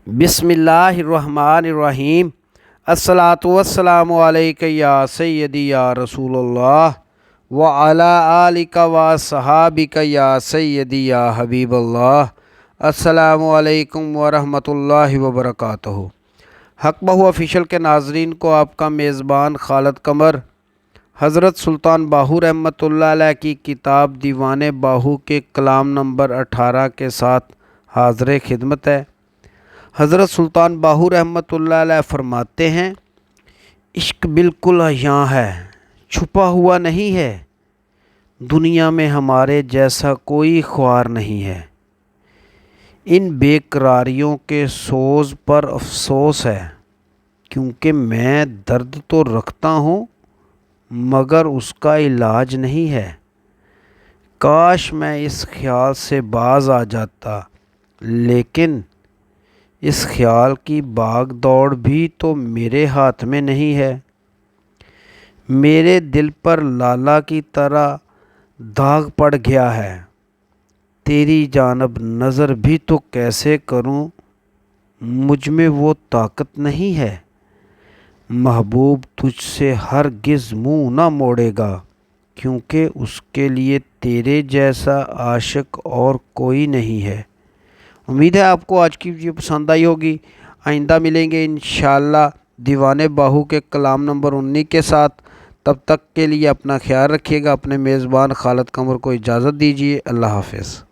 बिस्मिल्लाहिर्रहमानिर्रहीम। अस्सलातु वस्सलामु अलैका या सय्यदी या रसूलल्लाह व अला आलिका व सहाबिका या सय्यदी या हबीबल्लाह। अस्सलामु अलैकुम व रहमतुल्लाहि व बरकातुहू। हक बहु ऑफिशियल के नाज़रीन को आपका मेज़बान खालिद कमर हज़रत सुल्तान बाहू रहमतुल्लाह अलैह की किताब दीवान बाहू के कलाम नंबर 18 के साथ हाज़िर खिदमत है। हज़रत सुल्तान बाहू रहमतुल्लाह अलैह फरमाते हैं, इश्क बिल्कुल यहाँ है, छुपा हुआ नहीं है। दुनिया में हमारे जैसा कोई ख्वार नहीं है। इन बेकरारियों के सोज़ पर अफसोस है, क्योंकि मैं दर्द तो रखता हूँ मगर उसका इलाज नहीं है। काश मैं इस ख्याल से बाज आ जाता, लेकिन इस ख्याल की भाग दौड़ भी तो मेरे हाथ में नहीं है। मेरे दिल पर लाला की तरह दाग पड़ गया है। तेरी जानब नज़र भी तो कैसे करूं, मुझ में वो ताकत नहीं है। महबूब तुझसे हरगिज़ मुँह न मोड़ेगा, क्योंकि उसके लिए तेरे जैसा आशिक और कोई नहीं है। उम्मीद है आपको आज की वीडियो पसंद आई होगी। आइंदा मिलेंगे इंशाअल्लाह दीवाने बाहू के कलाम नंबर 19 के साथ। तब तक के लिए अपना ख्याल रखिएगा। अपने मेज़बान खालिद कमर को इजाज़त दीजिए। अल्लाह हाफ़िज़।